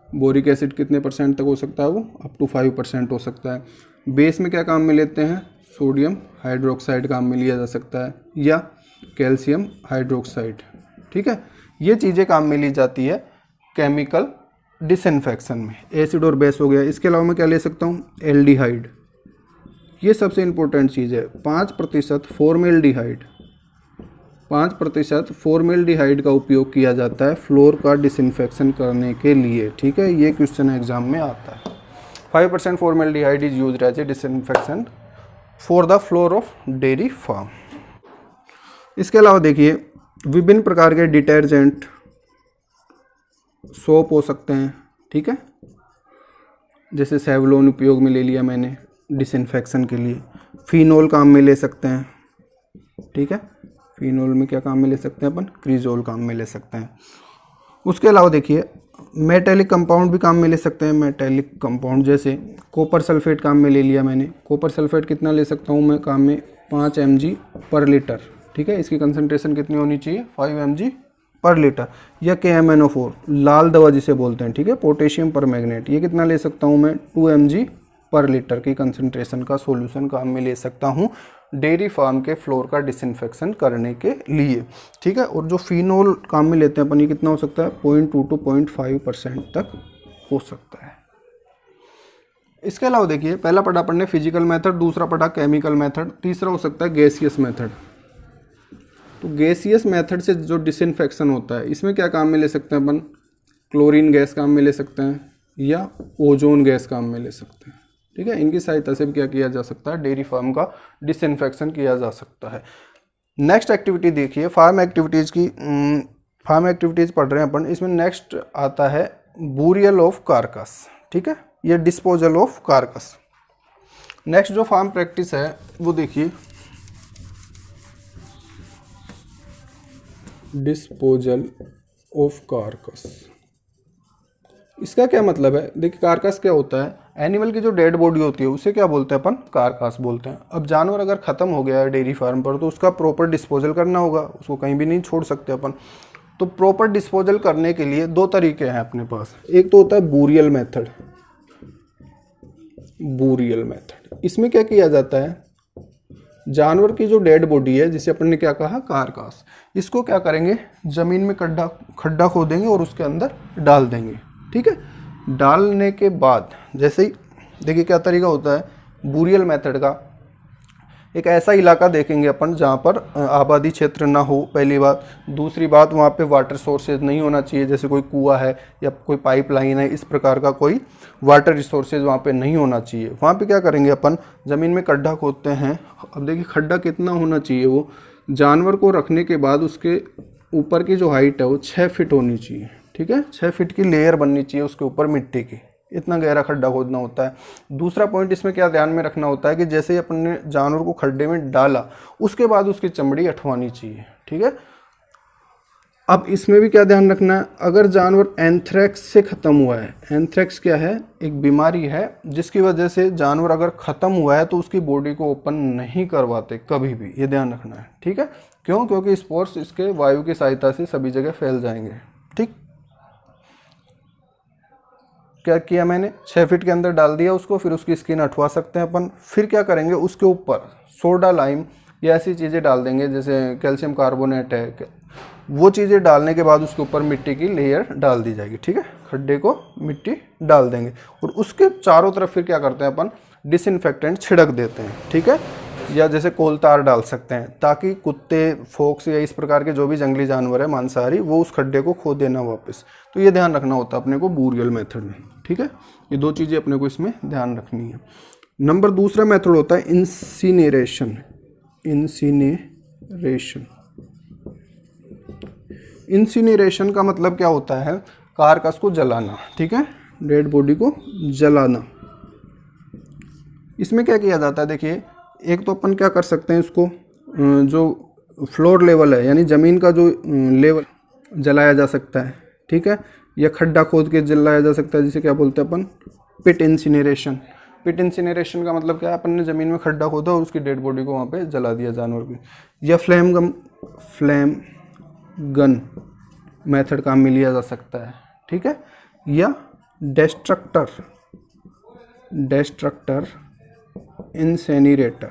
बोरिक एसिड कितने % तक हो सकता है, वो अप टू 5% हो सकता है। बेस में क्या काम में लेते हैं, सोडियम हाइड्रोक्साइड काम में लिया जा सकता है या कैल्शियम हाइड्रोक्साइड, ठीक है। ये चीज़ें काम में ली जाती है केमिकल डिसइंफेक्शन में। एसिड और बेस हो गया। इसके अलावा मैं क्या ले सकता हूँ, एल्डिहाइड, ये सबसे इम्पोर्टेंट चीज़ है। 5% फॉर्मेल्डिहाइड, 5% फॉर्मेल्डिहाइड का उपयोग किया जाता है फ्लोर का डिसइंफेक्शन करने के लिए, ठीक है। ये क्वेश्चन एग्जाम में आता है। 5% formaldehyde is used as a disinfection for the floor of dairy farm. इसके अलावा देखिए, विभिन्न प्रकार के डिटर्जेंट, सोप हो सकते हैं, ठीक है। जैसे सेवलोन उपयोग में ले लिया मैंने डिसइंफेक्शन के लिए। फिनोल काम में ले सकते हैं, ठीक है। फिनोल में क्या काम में ले सकते हैं अपन, क्रिजोल काम में ले सकते हैं। उसके अलावा देखिए, मेटेलिक कंपाउंड भी काम में ले सकते हैं। मेटेलिक कंपाउंड जैसे कॉपर सल्फेट काम में ले लिया मैंने। कॉपर सल्फेट कितना ले सकता हूँ मैं काम में, 5 mg पर लीटर, ठीक है। इसकी कंसंट्रेशन कितनी होनी चाहिए, 5 mg पर लीटर। या KMnO4 लाल दवा जिसे बोलते हैं, ठीक है, पोटेशियम परमैंगनेट, ये कितना ले सकता हूँ मैं, 2 mg पर लीटर की कंसंट्रेशन का सॉल्यूशन काम में ले सकता हूँ डेयरी फार्म के फ्लोर का डिसइंफेक्शन करने के लिए, ठीक है। और जो फिनोल काम में लेते हैं अपन, ये कितना हो सकता है, 0.2 to 0.5% तक हो सकता है। इसके अलावा देखिए, पहला पढ़ा अपन ने फिजिकल मेथड, दूसरा पढ़ा केमिकल मेथड, तीसरा हो सकता है गैसियस मेथड। तो गैसियस मेथड से जो डिसइंफेक्शन होता है, इसमें क्या काम में ले सकते हैं अपन, क्लोरीन गैस काम में ले सकते हैं या ओजोन गैस काम में ले सकते हैं, ठीक है। इनकी सहायता से भी क्या किया जा सकता है, डेयरी फार्म का डिसइंफेक्शन किया जा सकता है। नेक्स्ट एक्टिविटी देखिए, फार्म एक्टिविटीज़ की, फार्म एक्टिविटीज़ पढ़ रहे हैं अपन। इसमें नेक्स्ट आता है बूरियल ऑफ कार्कस, ठीक है, ये डिस्पोजल ऑफ कार्कस। नेक्स्ट जो फार्म प्रैक्टिस है वो देखिए, डिस्पोजल ऑफ कार्कस। इसका क्या मतलब है, देखिए कार्कस क्या होता है, एनिमल की जो डेड बॉडी होती है उसे क्या बोलते हैं अपन, कार्कस बोलते हैं। अब जानवर अगर ख़त्म हो गया है डेयरी फार्म पर, तो उसका प्रॉपर डिस्पोजल करना होगा, उसको कहीं भी नहीं छोड़ सकते अपन। तो प्रॉपर डिस्पोजल करने के लिए 2 तरीके हैं अपने पास। एक तो होता है बूरियल मेथड। बूरियल मेथड, इसमें क्या किया जाता है, जानवर की जो डेड बॉडी है, जिसे अपन ने क्या कहा, कार्कस, इसको क्या करेंगे, ज़मीन में खड्डा खोदेंगे और उसके अंदर डाल देंगे, ठीक है। डालने के बाद जैसे ही, देखिए क्या तरीका होता है बूरियल मेथड का, एक ऐसा इलाका देखेंगे अपन जहाँ पर आबादी क्षेत्र ना हो, पहली बात। दूसरी बात, वहाँ पे वाटर सोर्सेज नहीं होना चाहिए, जैसे कोई कुआं है या कोई पाइपलाइन है, इस प्रकार का कोई वाटर रिसोर्सेज वहाँ पे नहीं होना चाहिए। वहाँ पे क्या करेंगे अपन, ज़मीन में खड्डा खोदते हैं। अब देखिए खड्डा कितना होना चाहिए, वो जानवर को रखने के बाद उसके ऊपर की जो हाइट है वो 6 फीट होनी चाहिए, ठीक है। 6 फीट की लेयर बननी चाहिए उसके ऊपर मिट्टी की, इतना गहरा खड्डा खोदना होता है। दूसरा पॉइंट इसमें क्या ध्यान में रखना होता है कि जैसे ही अपन ने जानवर को खड्डे में डाला, उसके बाद उसकी चमड़ी अठवानी चाहिए, ठीक है। अब इसमें भी क्या ध्यान रखना है, अगर जानवर एंथ्रेक्स से ख़त्म हुआ है, एंथ्रेक्स क्या है, एक बीमारी है जिसकी वजह से जानवर अगर ख़त्म हुआ है तो उसकी बॉडी को ओपन नहीं करवाते कभी भी, ये ध्यान रखना है, ठीक है। क्यों, क्योंकि स्पोर्स इसके वायु की सहायता से सभी जगह फैल जाएंगे, ठीक। क्या किया मैंने, 6 फीट के अंदर डाल दिया उसको, फिर उसकी स्किन हटवा सकते हैं अपन। फिर क्या करेंगे, उसके ऊपर सोडा लाइम या ऐसी चीज़ें डाल देंगे, जैसे कैल्शियम कार्बोनेट है, वो चीज़ें डालने के बाद उसके ऊपर मिट्टी की लेयर डाल दी जाएगी, ठीक है। खड्डे को मिट्टी डाल देंगे और उसके चारों तरफ फिर क्या करते हैं अपन, डिसइंफेक्टेंट छिड़क देते हैं, ठीक है। या जैसे कोलतार डाल सकते हैं, ताकि कुत्ते, फोक्स या इस प्रकार के जो भी जंगली जानवर है मांसाहारी, वो उस खड्डे को खो देना वापस। तो ये ध्यान रखना होता है अपने को बूरियल मेथड में, ठीक है। ये 2 चीज़ें अपने को इसमें ध्यान रखनी है। नंबर दूसरा मेथड होता है इंसिनेरेशन। इंसिनेरेशन, इंसिनेरेशन का मतलब क्या होता है, कार्कस को जलाना, ठीक है, डेड बॉडी को जलाना। इसमें क्या किया जाता है, देखिए एक तो अपन क्या कर सकते हैं, इसको जो फ्लोर लेवल है यानी ज़मीन का जो लेवल जलाया जा सकता है, ठीक है, या खड्डा खोद के जलाया जा सकता है, जिसे क्या बोलते हैं अपन, पिट इंसिनरेशन। पिट इंसिनरेशन का मतलब क्या है, अपन ने ज़मीन में खड्डा खोदा और उसकी डेड बॉडी को वहाँ पे जला दिया जानवर की। या फ्लेम गन मेथड काम में लिया जा सकता है, ठीक है। या डेस्ट्रक्टर इंसेनिरेटर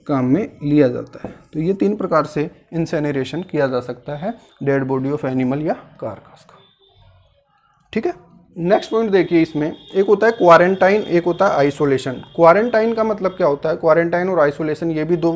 काम में लिया जाता है। तो ये 3 प्रकार से इंसेनरेशन किया जा सकता है डेड बॉडी ऑफ एनिमल या कारकास का, ठीक है। नेक्स्ट पॉइंट देखिए, इसमें एक होता है क्वारंटाइन, एक होता है आइसोलेशन। क्वारंटाइन का मतलब क्या होता है, क्वारंटाइन और आइसोलेशन ये भी दो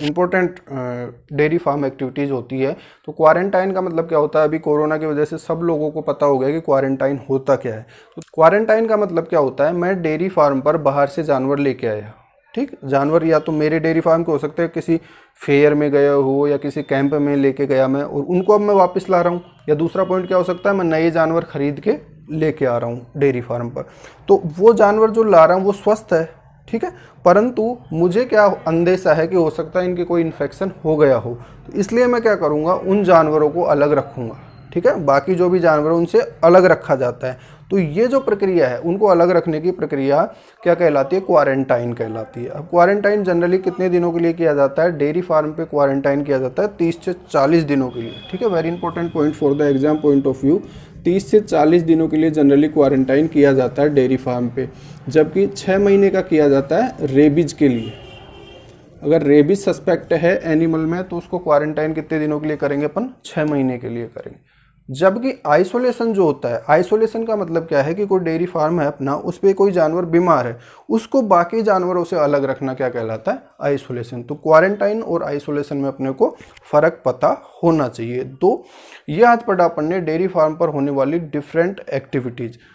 इंपॉर्टेंट डेयरी फार्म एक्टिविटीज़ होती है। तो क्वारंटाइन का मतलब क्या होता है, अभी कोरोना की वजह से सब लोगों को पता हो गया कि क्वारंटाइन होता क्या है। तो क्वारंटाइन का मतलब क्या होता है, मैं डेयरी फार्म पर बाहर से जानवर लेके आया, ठीक। जानवर या तो मेरे डेयरी फार्म के हो सकते हैं, किसी फेयर में गया हो या किसी कैंप में लेके गया मैं, और उनको अब मैं वापस ला रहा हूँ। या दूसरा पॉइंट क्या हो सकता है, मैं नए जानवर खरीद के लेके आ रहा हूँ डेयरी फार्म पर। तो वो जानवर जो ला रहा हूँ वो स्वस्थ है, ठीक है, परंतु मुझे क्या अंदेशा है कि हो सकता है इनके कोई इन्फेक्शन हो गया हो। तो इसलिए मैं क्या करूँगा, उन जानवरों को अलग रखूँगा, ठीक है। बाकी जो भी जानवर उनसे अलग रखा जाता है। तो ये जो प्रक्रिया है, उनको अलग रखने की प्रक्रिया क्या कहलाती है, क्वारंटाइन कहलाती है। अब क्वारंटाइन जनरली कितने दिनों के लिए किया जाता है, डेयरी फार्म पे क्वारंटाइन किया जाता है 30 से 40 दिनों के लिए, ठीक है। Very important point for the exam point of view, 30 से 40 दिनों के लिए जनरली क्वारंटाइन किया जाता है डेयरी फार्म पे, जबकि 6 महीने का किया जाता है रेबीज के लिए। अगर रेबीज सस्पेक्ट है एनिमल में तो उसको क्वारंटाइन कितने दिनों के लिए करेंगे अपन, 6 महीने के लिए करेंगे। जबकि आइसोलेशन जो होता है, आइसोलेशन का मतलब क्या है कि कोई डेयरी फार्म है अपना, उस पर कोई जानवर बीमार है, उसको बाकी जानवरों से अलग रखना क्या कहलाता है, आइसोलेशन। तो क्वारंटाइन और आइसोलेशन में अपने को फ़र्क पता होना चाहिए। तो ये आज पढ़ा अपन ने डेयरी फार्म पर होने वाली डिफरेंट एक्टिविटीज़।